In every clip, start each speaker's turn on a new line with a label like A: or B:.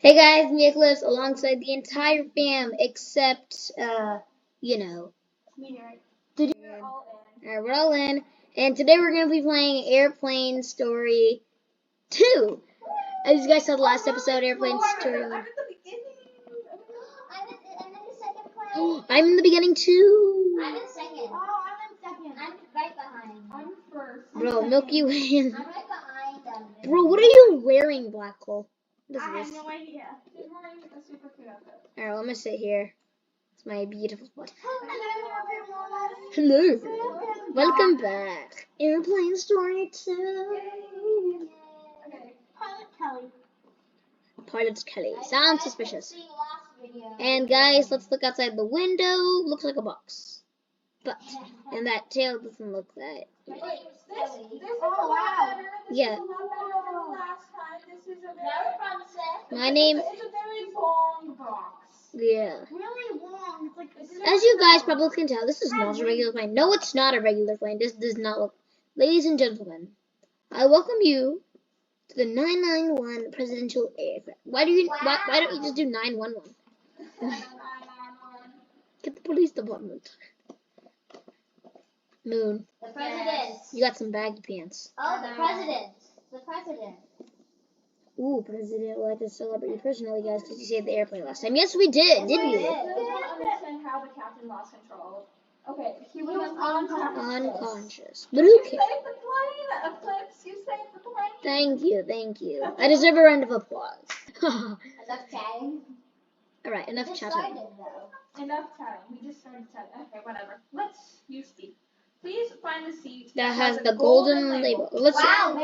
A: Hey guys, me Eclipse alongside the entire fam except, you know. Alright, we're all in. And today we're going to be playing Airplane Story 2. As you guys saw the last episode, Airplane Story 1. I'm in the beginning too.
B: I'm in second. Oh, I'm in second. I'm right behind. I'm first.
A: Bro, Milky Way.
B: I'm right behind them.
A: Bro, what are you wearing, Black Hole? What is
B: I
A: this?
B: have no idea. She's wearing a super cute outfit.
A: Alright, well, I'm going to sit here. It's my beautiful spot.
B: Hello.
A: Hello. Welcome back. Airplane Story 2.
B: Okay. Pilot Kelly.
A: Pilot Kelly. Sounds suspicious. And guys, let's look outside the window. Looks like a box. But, and that tail doesn't look that.
B: This is a lot better.
A: Yeah.
B: This is a lot better than the last time. This is a very
A: My name.
B: It's a very long box.
A: Yeah.
B: Really long. It's like
A: As you guys probably can tell, this is not a regular plane. No, it's not a regular plane. This does not look. Ladies and gentlemen, I welcome you to the 991 presidential aircraft. Why don't you just do 911? Get the police department. Moon.
B: The president.
A: You got some baggy pants.
B: Oh, the president. The president.
A: Ooh, president like a celebrity personally, guys, because you saved the airplane last time. Yes, we did, didn't you?
B: I don't understand how the captain lost control. Okay, he was
A: Unconscious. But
B: You
A: okay.
B: saved the plane, Eclipse. You saved the plane.
A: Thank you, thank you. I deserve a round of applause.
B: Enough chatting.
A: Alright, enough chatting.
B: Enough chatting. We just started chatting. Okay, whatever. You speak. Please find the seat
A: That has the golden label. Let's rephrase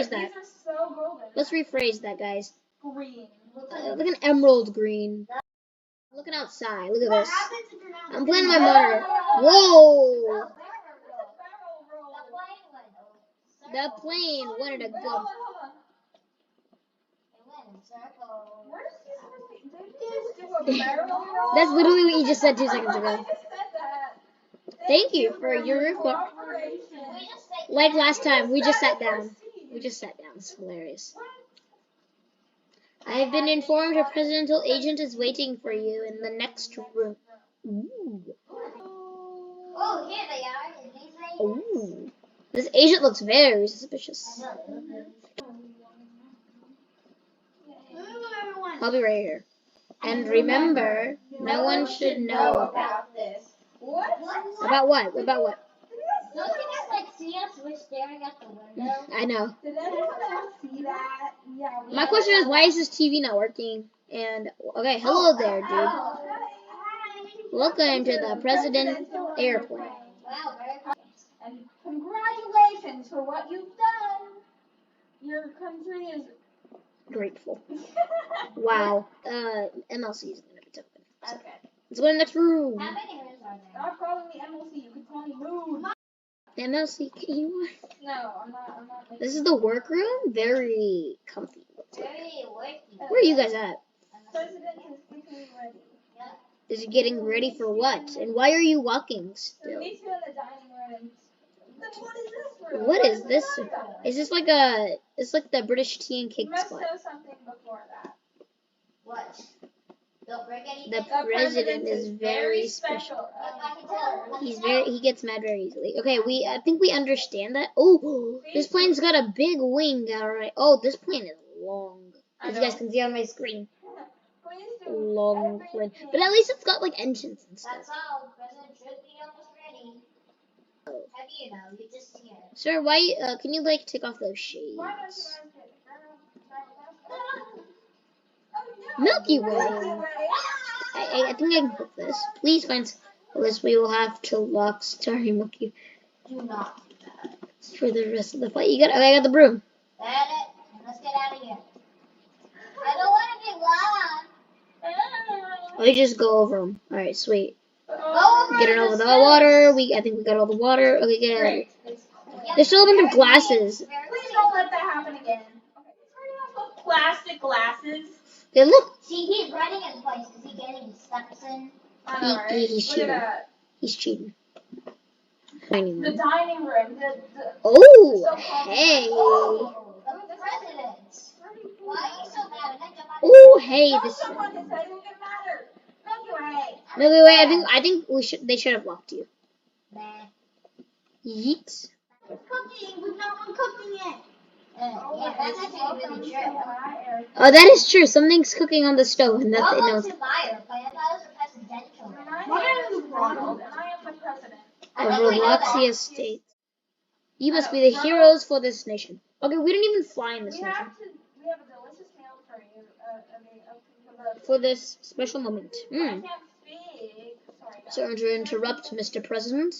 A: that.
B: These are so golden.
A: Let's rephrase that, guys.
B: Green.
A: Look an emerald green. Looking outside. Look at
B: What
A: this.
B: happens if you're not
A: I'm playing my monitor. Whoa! The plane wanted to
B: Wait,
A: go.
B: hold on.
C: It went in circles.
B: Where is he supposed to be? Did he just do a barrel roll?
A: That's literally what you just said 2 seconds
B: I
A: ago.
B: just said that.
A: Thank you for your
B: cooperation.
A: Like last time, we just sat down. We just sat down. It's hilarious. I have been informed a presidential agent is waiting for you in the next room. Ooh.
C: Oh, here they are. These
A: Ooh. This agent looks very suspicious. I'll be right here. And remember, no one should know
B: about this. What?
A: About what? About what?
C: Don't you guys like see us? We're staring at the window.
A: I know.
B: Did anyone else see that? Yeah.
A: My question is, why is this TV not working? And, okay, hello there, dude. Welcome to the presidential airplane.
C: Wow, very
B: And congratulations for what you've done. Your country is
A: Grateful. Wow. MLC is going to be tough.
B: okay.
A: Let's go to the next room.
C: How many rooms are there?
B: Stop calling me MLC. You can call me Moon.
A: MLC, can you?
B: No, I'm not.
A: This is the workroom. Very comfy.
C: Very working.
A: Where are you guys at?
B: President is getting ready.
A: Is he getting ready for what? And why are you walking still?
B: Meet you in the dining room. Then what is this room?
A: What is this? Is this like a? It's like the British tea and cake
B: You must
A: spot.
B: know something before that.
C: What? Don't break anything.
A: The president is very special.
C: I can tell.
A: He gets mad very easily. Okay, I think we understand that. Oh, this plane's got a big wing. Alright. Oh, this plane is long. As you guys can see on my screen.
B: Please do
A: Long plane.
B: everything.
A: But at least it's got like engines and stuff.
C: That's all. The president should be almost ready. How do you know? You're just here.
A: Sir, why, can you like take off those shades?
B: Why don't you guys get
A: Milky Way.
B: Milky Way.
A: I think I can put this. Please find this. We will have to lock Starry Milky
C: Do not do that.
A: for the rest of the flight. I got the broom.
C: That it. And let's get out of here. I don't want to be lost.
A: Oh, you just go over them. Alright, sweet.
C: Go over
A: Get it over the water. I think we got all the water. Okay, get out of here. There's still a bunch of glasses.
B: Please don't let that happen again. Okay, turn off those plastic glasses.
A: They look.
C: See, he's running in place. Is he getting steps in?
B: I know, right?
A: He's
B: Look
A: cheating.
B: at that.
A: He's cheating.
B: The dining room.
A: Oh,
B: so-called-
A: hey.
B: Oh,
C: The president. Why are you so mad? When I jump on
A: Oh, hey,
B: Don't
A: this
B: jump on his head. It won't matter. Milky Way.
A: Milky Way. I think they should have locked you.
C: Nah.
A: Yeet.
C: It's cooking. We've not been cooking yet. Yeah, that's actually really true.
A: Oh, that is true. Something's cooking on the stove, and that's it. No.
C: Welcome to my airplane. I thought it was a presidential.
B: My name is Ronald, and I am the president.
C: I think we know
A: Relaxia
C: that.
A: State. You must be the heroes for this nation. Okay, we don't even fly in this nation.
B: We have a delicious meal for you.
A: For this special moment.
B: I can't speak. Sorry, guys.
A: Sorry to interrupt, Mr. President.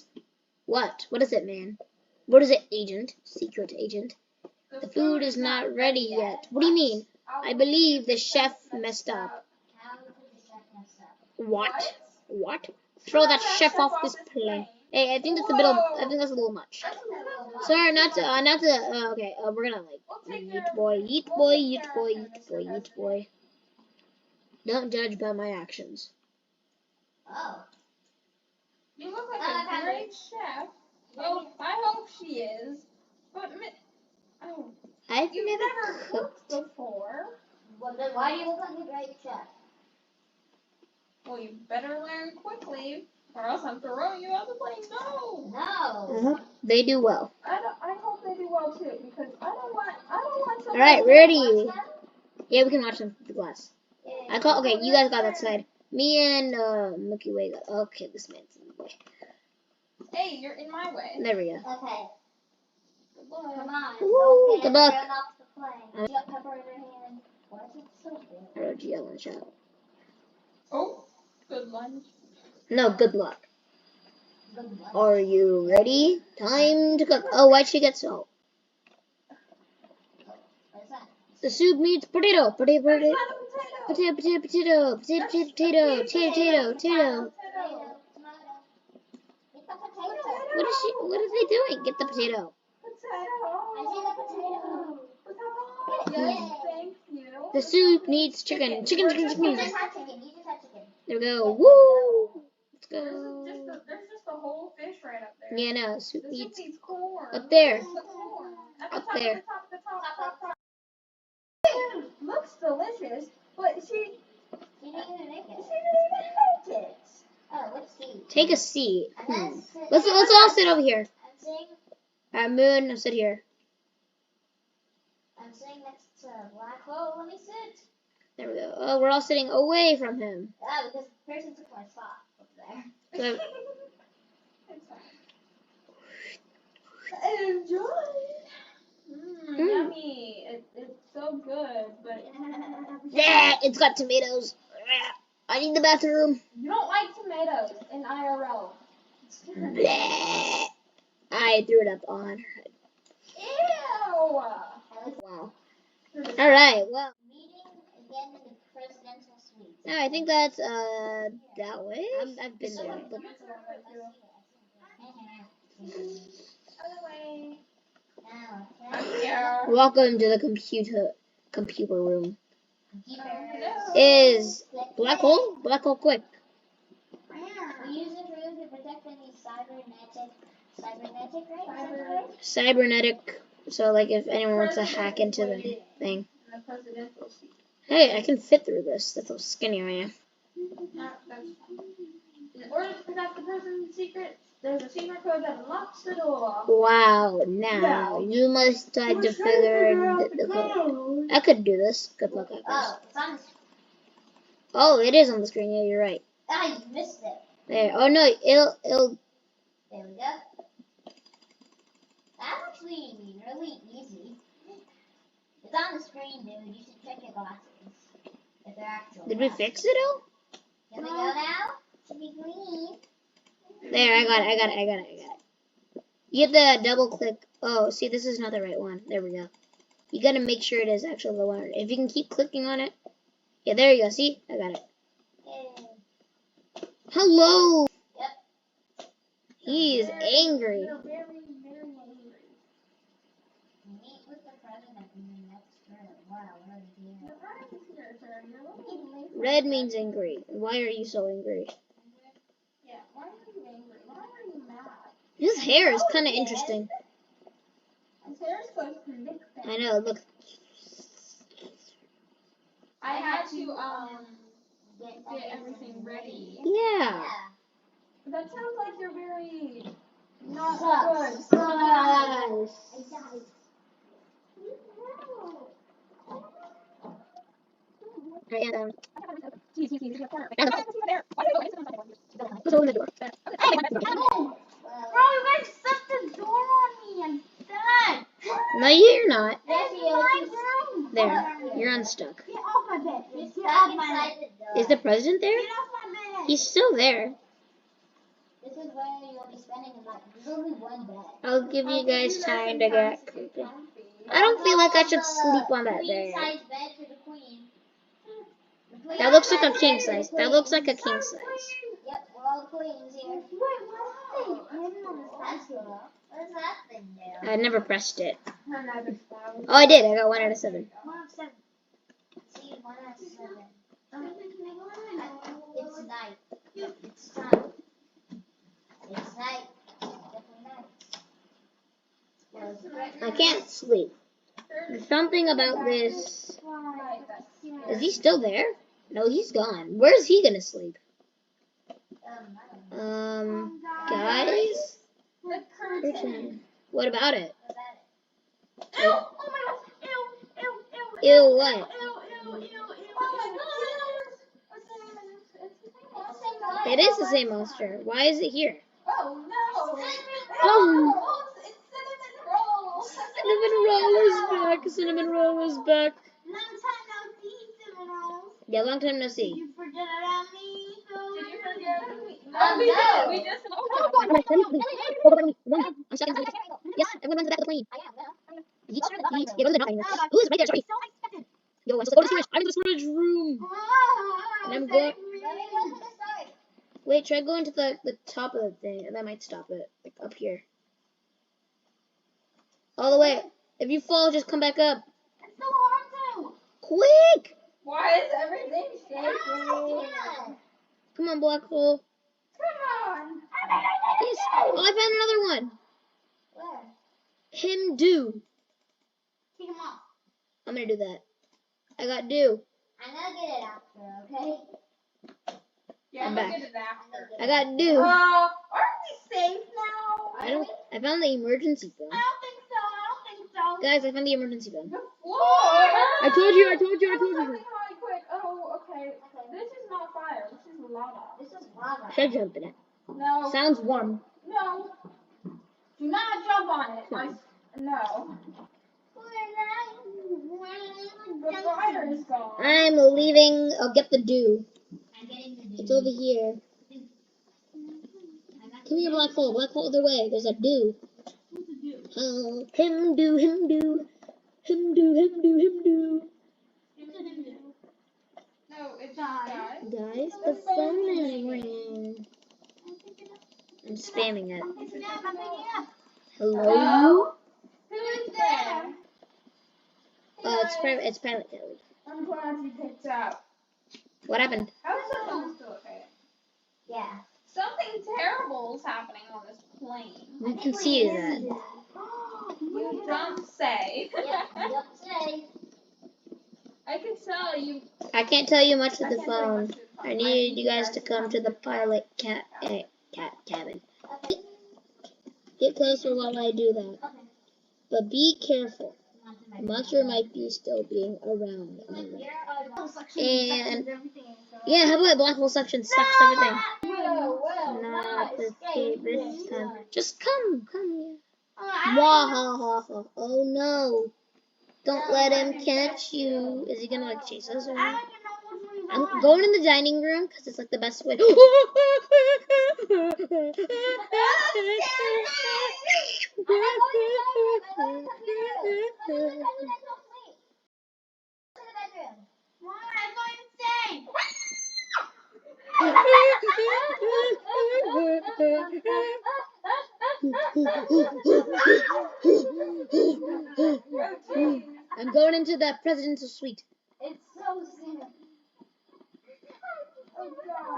A: What? What is it, man? What is it, agent? Secret agent. The food is not ready yet. What do you mean? I believe the chef messed up.
C: How did the chef mess up?
A: What? What? Throw that chef off this plane. Hey, I think that's a little much. Sorry, not to, okay, we're gonna eat boy. Don't judge by my actions.
C: Oh.
B: You look like a great chef. Oh, I hope she is. But
A: I've
B: you've
A: never
B: never cooked before.
C: Well, then why do you look like a great chef?
B: Well, you better learn quickly, or else I'm throwing you out the plane. No.
C: No.
A: They do well.
B: I hope they do well too, because I don't want
A: All right, ready? Yeah, we can watch them through the glass. Okay, you guys got that side. Me and Milky Way got. Okay, this man's in the way.
B: Hey, you're in my way.
A: There we go.
C: Okay. Come on.
A: Woo, good luck.
C: Thrown off the plane. You got pepper in your hand. Why is it so big?
A: I wrote GL in the chat.
B: Oh, good lunch.
A: No, good luck.
C: Good lunch.
A: Are you ready? Time to cook. Oh, why'd she get salt?
C: What is that?
A: The soup needs potato.
B: That's not a potato.
A: Potato.
C: Tomato. Get the potato.
A: What are they doing? Get the potato.
C: I see the potato.
B: Yes, thank you.
A: The soup needs chicken. Chicken.
C: You just had chicken.
A: There we go. Woo! Let's go.
B: There's just a whole fish right up there.
A: Yeah, no. Soup
B: The
A: needs
B: soup needs corn.
A: up there.
B: Where's the corn? At the
A: Up
B: top,
A: there.
B: At the top. Looks delicious, but she
C: didn't even make it. Oh, let's see.
A: Take a seat. Let's all sit over here. Moon, sit here.
C: I'm sitting next to a black hole. Let me sit.
A: There we go. Oh, we're all sitting away from him.
C: Yeah, because the person took my spot up there.
A: So,
B: enjoy. Yummy. It's so good, but
A: yeah, it's got tomatoes. I need the bathroom.
B: you don't like tomatoes in IRL.
A: Bleh. I threw it up on her head.
B: Ew.
A: Wow. All right. Well,
C: Meeting again in the presidential suite.
A: no, I think that's that way. I've been there. But
B: Other way.
C: Now,
B: I'm here.
A: welcome to the computer room.
C: Hello.
A: Is black hole? Black hole quick.
C: We use it to protect any cybernetic, right?
A: Cybernetic. So like if anyone wants to hack into the thing.
B: In the presidential seat.
A: Hey, I can fit through this. That's how skinny I am.
B: In order to protect the person's secrets, there's a secret code that unlocks the door.
A: Wow, now you must try to figure the code. I could do this. Good luck, I guess.
C: Oh, it's on the screen.
A: Oh, it is on the screen. Yeah, you're right.
C: Ah, you missed it.
A: There. Oh no, it'll.
C: There we go. That's actually really easy. It's on the screen, dude. You should check your glasses. If they're actual.
A: Did we fix it all?
C: Here we go now. Should be green.
A: There, I got it. You get the double click. Oh, see, this is not the right one. There we go. You gotta make sure it is actually the one. If you can keep clicking on it. Yeah, there you go. See? I got it.
C: Yay.
A: Hello!
C: Yep.
A: He is angry.
B: You're very, very angry.
C: Meet with the president in the next room. Wow, we're already here.
B: The prize is here, sir. You're looking.
A: Red means angry. Why are you so angry?
B: Yeah, why are you angry? Why are you mad?
A: His hair is kind of interesting.
B: His hair is so thick.
A: I know, look.
B: I had to get everything ready.
A: Yeah.
B: That sounds like you're very not
C: Sus.
B: good.
A: And
B: Let's open the door.
C: Bro, you guys shut the door on me. I'm stuck.
A: no, you're not.
C: This is my room.
A: There, you're unstuck.
C: Get off my bed. Get off my bed.
A: Is the president there?
C: Get off my bed.
A: He's still there.
C: This is where you'll be spending the night. There's only one bed.
A: I'll give you guys time to get comfy. I don't feel like I should sleep on that bed.
C: Queen-size bed for the queen.
A: That looks like a king size. That looks like a king size.
C: Yep, we're all queens here. Wait, what's the thing on the spatula? What does that thing do?
A: I never pressed it. Oh, I did. I got 1 out of 7.
C: 1 out of 7. See, 1 out of 7. It's night. It's time. It's night. Definitely night.
A: I can't sleep. There's something about this. Is he still there? No, he's gone. Where's he gonna sleep? Guys?
B: The curtain.
A: What about it?
C: Oh my gosh! Ew!
A: Ew, what?
C: Ew!
A: It is the same monster. Why is it here?
B: Oh no!
A: Oh.
B: It's cinnamon rolls.
A: Cinnamon roll is back. Cinnamon roll is back.
C: Long time no see, cinnamon rolls.
A: Yeah, long time no see.
C: You forget about me?
B: Did you forget?
C: Oh,
B: We
C: no.
B: did. We just
A: I'm stuck in the Yes, everyone runs to the back of the plane. Yeet, yeet. Yeah, go to the drawing room. Ooh, it's right there, sorry. Yo, I'm supposed to go to the storage. I'm in the storage room. And I'm going.
C: Let me go to the start.
A: Wait, try going to the top of the thing, and that might stop it. Like up here. All the way. If you fall, just come back up.
C: It's so hard to.
A: Quick!
B: Why is everything shaking?
C: Yeah.
A: Come on, black hole.
B: Come on.
A: Yes. Oh, I found another one.
C: Where?
A: Him do.
C: Take them off.
A: I'm gonna do that. I got do.
C: I'm gonna get it after, okay?
B: Yeah,
A: I'm
B: we'll
A: back.
B: get it after.
A: I got do.
B: Aren't we safe now?
A: I found the emergency phone.
C: I don't think so. I don't think so.
A: Guys, I found the emergency phone.
B: The floor. I
A: told you.
B: Something high, quick. Oh, okay. This is not fire. This is lava.
C: This is lava.
A: Should I jump in it?
B: No.
A: Sounds warm.
B: No. Do not jump on it.
A: Fine.
B: No. The
C: The
B: fire is gone.
A: I'm leaving. I'll get the dew.
C: I'm getting the
A: It's over here. Come here, black hole. Black hole, other way. There's a dew. Oh, him do, him do. Him do, him do, him do.
B: No, it's guys.
A: Guys, the phone is ringing. I'm spamming it. Hello?
B: Hello? Who is there?
A: It's Pilot Kelly.
B: I'm glad you picked up.
A: What happened?
B: How is the phone still okay?
C: Yeah.
B: Something terrible is happening on this plane.
A: We can see that.
B: You don't say.
C: Yep, say.
B: I can tell you.
A: I can't tell you much with the
B: I can't tell you
A: phone.
B: much with the phone.
A: I need you guys to come to the pilot cabin.
C: Okay.
A: Get closer while I do that.
C: Okay.
A: But be careful. The monster might be still being around. And yeah, how about black hole suction sucks everything? Not this time. Just come. Mwahaha. Oh no. Don't let him catch you. Is he gonna like chase us or what? I'm going in the dining room because it's like the best way. I'm going into the presidential suite.
C: It's so sad.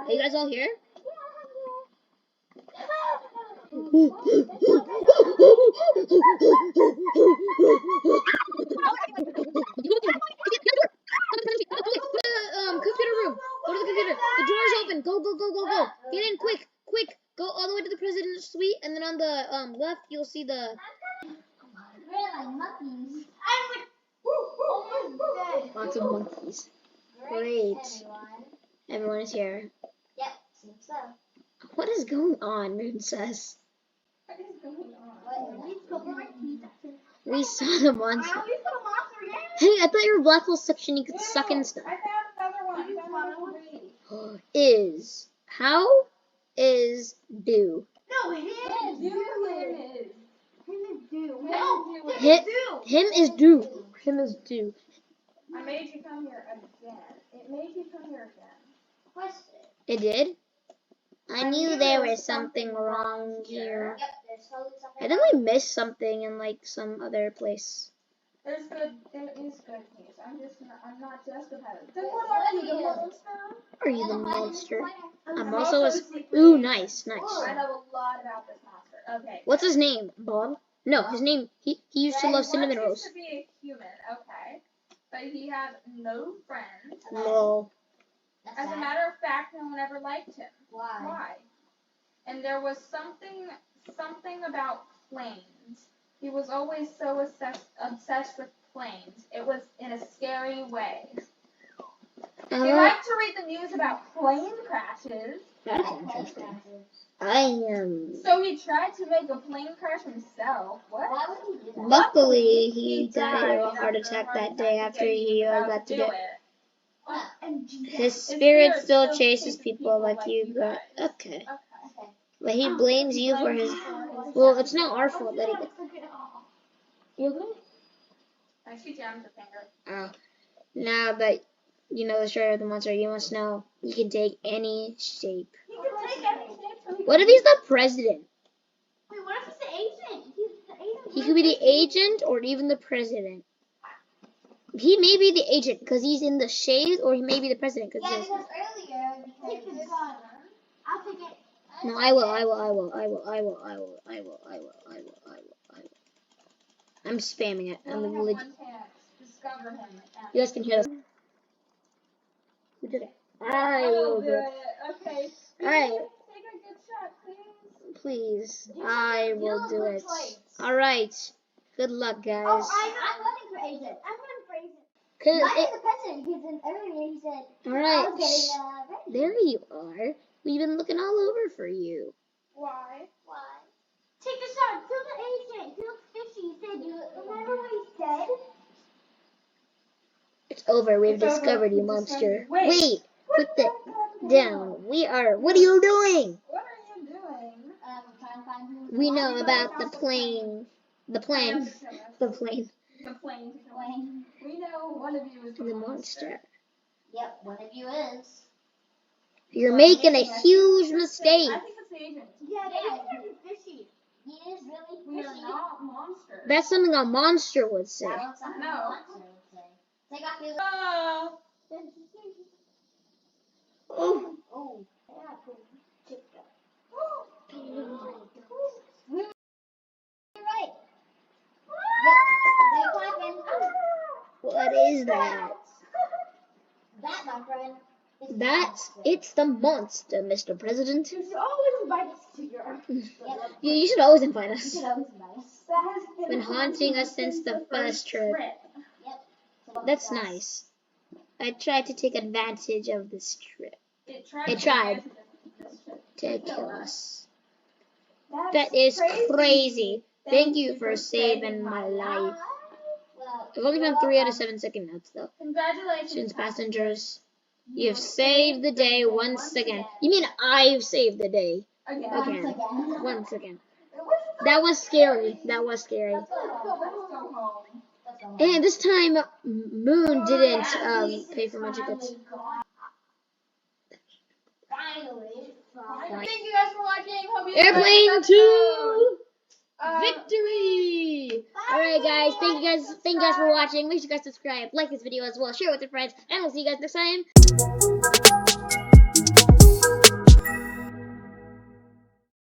A: Are you guys all here? happen. Go. Get in quick. Go all the way to the president's suite, and then on the left, you'll see the... Lots of monkeys. Great. Everyone is here.
C: Yep, seems so.
A: What is going on, Princess?
B: What is going on?
A: We saw the monster. Hey, I thought you were black hole section. You could suck in stuff.
B: I found another one.
A: How is do?
C: No, him.
A: Him is do.
B: I made you come here again. It made you come here again.
C: Question.
A: It did? I knew
B: knew
A: there
B: there
A: was
B: was
A: something
B: something
A: wrong
B: wrong
A: here.
C: Yep, there's totally something.
A: I think we missed something in like some other place.
B: There is good news. I'm not just a peasant. Then what are you, the monster?
A: Are you the monster? I'm
B: I'm
A: also a...
B: secret
A: Ooh,
B: agent.
A: nice.
B: I know a lot about this monster. Okay.
A: What's his name? Bob? No, his name... He used to love cinnamon
B: Once
A: rolls.
B: used to be a human, okay. But he had no friends.
A: No.
C: That's
B: As a
C: sad.
B: matter of fact, no one ever liked him.
C: Why?
B: Why? And there was something about planes. He was always so obsessed with planes. It was in a scary way. He liked to read the news about plane crashes.
A: That's interesting. I am...
B: So he tried to make a plane crash himself. What?
C: Why would he do that?
A: Luckily, he died of a heart attack that day after he got to get... His spirit still chases people like you got... Okay. But he blames you for his... Well, it's not our fault that he got... You okay?
B: I shoot down the finger.
A: Oh. Now that you know the story of the monster, you must know he can take any shape.
B: He could take any shape.
A: What if he's the president?
C: Wait, what if he's the agent? He's the agent.
A: He could be the agent or even the president. He may be the agent because he's in the shade, or he may be the president because
C: Yeah,
A: he's...
C: because earlier, take this gun. I'll take it.
A: No, I will. I'm spamming it. I'm
B: Only have
A: legit.
B: one chance. Discover him.
A: You guys can hear this. Who did it? I will do it.
B: Okay.
A: Alright,
B: Take a good shot, please.
A: please. I will do it. Alright. Good luck, guys.
C: I'm voting for agent. I'm voting for agent.
A: Cause
C: Mine
A: it,
C: is the president because earlier he said I
A: alright.
C: was getting
A: There you are. We've been looking all over for you.
B: Why?
C: Why? Take the shot. Kill the agent. Kill the fishy. He said, remember what he said?
A: It's over. We've
B: It's over.
A: discovered you,
B: We've
A: monster.
B: discovered- Wait.
A: Put that down. We are. What are you doing?
B: What are you doing?
C: Trying to find who.
A: We know about the plane. The plane. The plane.
B: The plane to kill us. We know one of you is
A: The monster.
C: Yep, one of you is.
A: You're making a huge mistake.
B: I think it's the agent.
C: Yeah, the agent is fishy. He is really
B: We are
C: fishy.
B: not monsters.
A: That's something a monster would say.
C: That one's something
B: No.
C: a monster would say. Take off your.
B: Oh.
A: Oh.
C: Oh. Yeah, cool. Chip that. You're right. Yep. They're clapping.
A: What is that?
C: That, my friend, is the
A: That's
C: monster.
A: it's the monster, Mr. President.
C: You should always invite us to your. Yep.
A: You should always invite
C: You
A: us.
C: should always invite us.
B: That has
A: Been haunting us since the first trip.
C: Yep. So
A: That's nice. I tried to take advantage of this trip
B: It
A: It tried.
B: tried. to get this shit.
A: to kill us.
B: That's
A: That is crazy. Thank you for saving my life.
C: Well,
A: I've only found 3 out of 7 second notes though.
B: Congratulations,
A: Passengers, you've saved the day once again. You mean I've saved the day?
B: Again.
A: Okay. Once again. That was scary. That was scary.
C: Let's go home.
B: Let's go home.
C: Let's go home.
A: And this time, Moon didn't pay for my tickets.
C: Finally.
B: Thank you guys for watching. Hope you
A: Airplane
B: enjoyed this
A: 2!
B: episode.
A: Victory! Alright guys, thank you guys for watching. Make sure you guys subscribe, like this video as well, share it with your friends, and we'll see you guys next time.